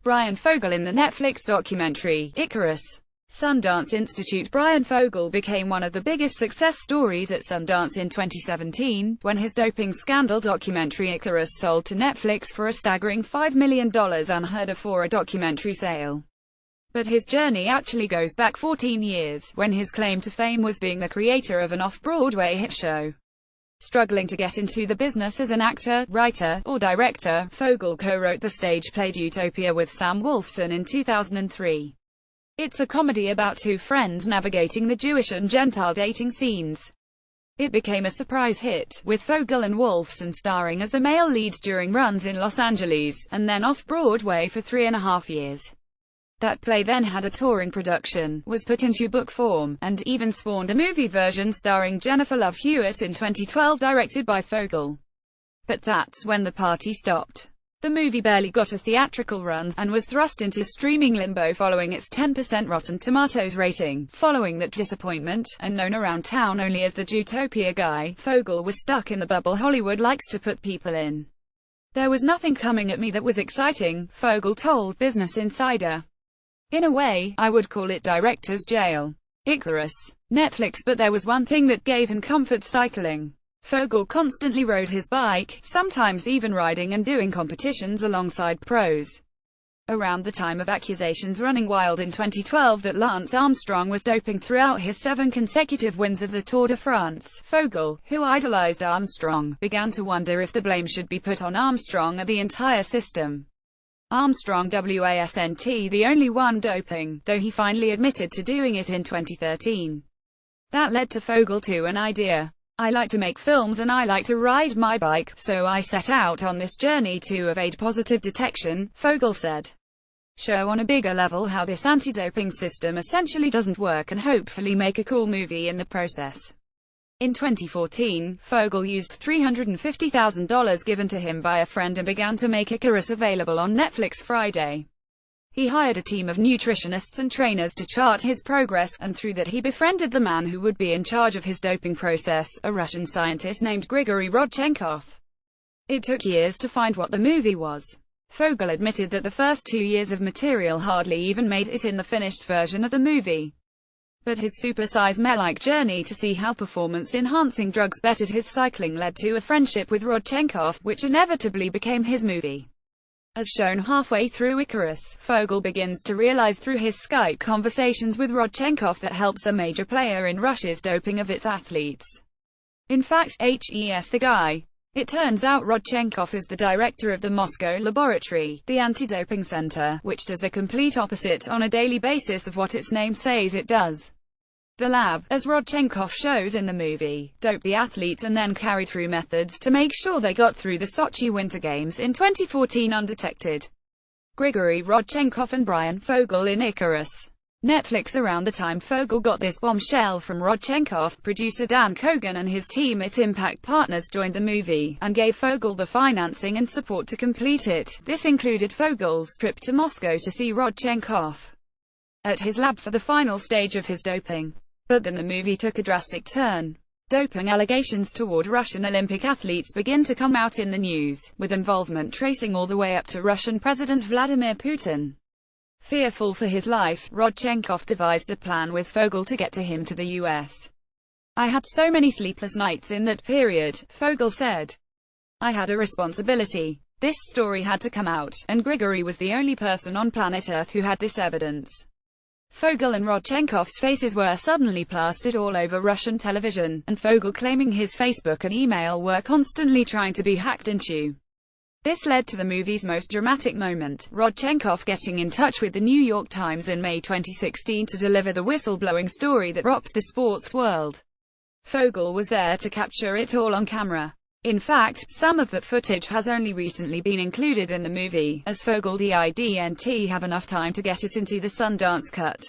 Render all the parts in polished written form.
Brian Fogel in the Netflix documentary, Icarus. Sundance Institute. Brian Fogel became one of the biggest success stories at Sundance in 2017, when his doping scandal documentary Icarus sold to Netflix for a staggering $5 million, unheard of for a documentary sale. But his journey actually goes back 14 years, when his claim to fame was being the creator of an off-Broadway hit show. Struggling to get into the business as an actor, writer, or director, Fogel co-wrote the stage play Utopia with Sam Wolfson in 2003. It's a comedy about two friends navigating the Jewish and Gentile dating scenes. It became a surprise hit, with Fogel and Wolfson starring as the male leads during runs in Los Angeles, and then off-Broadway for 3.5 years. That play then had a touring production, was put into book form, and even spawned a movie version starring Jennifer Love Hewitt in 2012 directed by Fogel. But that's when the party stopped. The movie barely got a theatrical run, and was thrust into streaming limbo following its 10% Rotten Tomatoes rating. Following that disappointment, and known around town only as the Jutopia guy, Fogel was stuck in the bubble Hollywood likes to put people in. There was nothing coming at me that was exciting, Fogel told Business Insider. In a way, I would call it director's jail. Icarus. Netflix. But there was one thing that gave him comfort: cycling. Fogel constantly rode his bike, sometimes even riding and doing competitions alongside pros. Around the time of accusations running wild in 2012 that Lance Armstrong was doping throughout his 7 consecutive wins of the Tour de France, Fogel, who idolized Armstrong, began to wonder if the blame should be put on Armstrong or the entire system. Armstrong wasn't the only one doping, though he finally admitted to doing it in 2013. That led to Fogel to an idea. I like to make films and I like to ride my bike, so I set out on this journey to evade positive detection, Fogel said. Show on a bigger level how this anti-doping system essentially doesn't work and hopefully make a cool movie in the process. In 2014, Fogel used $350,000 given to him by a friend and began to make Icarus available on Netflix Friday. He hired a team of nutritionists and trainers to chart his progress, and through that he befriended the man who would be in charge of his doping process, a Russian scientist named Grigory Rodchenkov. It took years to find what the movie was. Fogel admitted that the first 2 years of material hardly even made it in the finished version of the movie. But his supersize me-like journey to see how performance-enhancing drugs bettered his cycling led to a friendship with Rodchenkov, which inevitably became his movie. As shown halfway through Icarus, Fogel begins to realize through his Skype conversations with Rodchenkov that helps a major player in Russia's doping of its athletes. In fact, he's the guy. It turns out Rodchenkov is the director of the Moscow laboratory, the anti-doping center, which does the complete opposite on a daily basis of what its name says it does. The lab, as Rodchenkov shows in the movie, doped the athletes and then carried through methods to make sure they got through the Sochi Winter Games in 2014 undetected. Grigory Rodchenkov and Brian Fogel in Icarus. Netflix. Around the time Fogel got this bombshell from Rodchenkov, producer Dan Kogan and his team at Impact Partners joined the movie, and gave Fogel the financing and support to complete it. This included Fogel's trip to Moscow to see Rodchenkov at his lab for the final stage of his doping. But then the movie took a drastic turn. Doping allegations toward Russian Olympic athletes begin to come out in the news, with involvement tracing all the way up to Russian President Vladimir Putin. Fearful for his life, Rodchenkov devised a plan with Fogel to get to him to the US. I had so many sleepless nights in that period, Fogel said. I had a responsibility. This story had to come out, and Grigory was the only person on planet Earth who had this evidence. Fogel and Rodchenkov's faces were suddenly plastered all over Russian television, and Fogel claiming his Facebook and email were constantly trying to be hacked into. This led to the movie's most dramatic moment, Rodchenkov getting in touch with the New York Times in May 2016 to deliver the whistleblowing story that rocked the sports world. Fogel was there to capture it all on camera. In fact, some of that footage has only recently been included in the movie, as Fogel didn't have enough time to get it into the Sundance cut.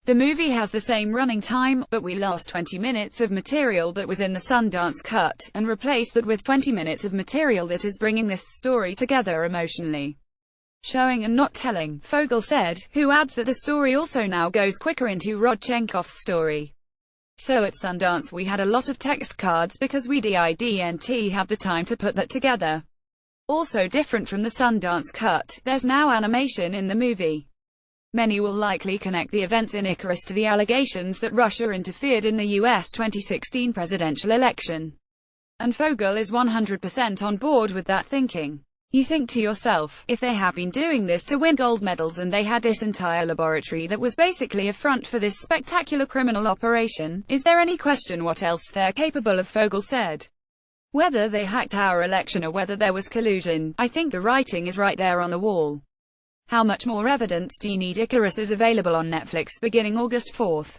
The movie has the same running time, but we lost 20 minutes of material that was in the Sundance cut, and replaced that with 20 minutes of material that is bringing this story together emotionally. Showing and not telling, Fogel said, who adds that the story also now goes quicker into Rodchenkov's story. So at Sundance we had a lot of text cards because we didn't have the time to put that together. Also different from the Sundance cut, there's now animation in the movie. Many will likely connect the events in Icarus to the allegations that Russia interfered in the US 2016 presidential election. And Fogel is 100% on board with that thinking. You think to yourself, if they have been doing this to win gold medals and they had this entire laboratory that was basically a front for this spectacular criminal operation, is there any question what else they're capable of? Fogel said. Whether they hacked our election or whether there was collusion, I think the writing is right there on the wall. How much more evidence do you need? Icarus is available on Netflix beginning August 4th.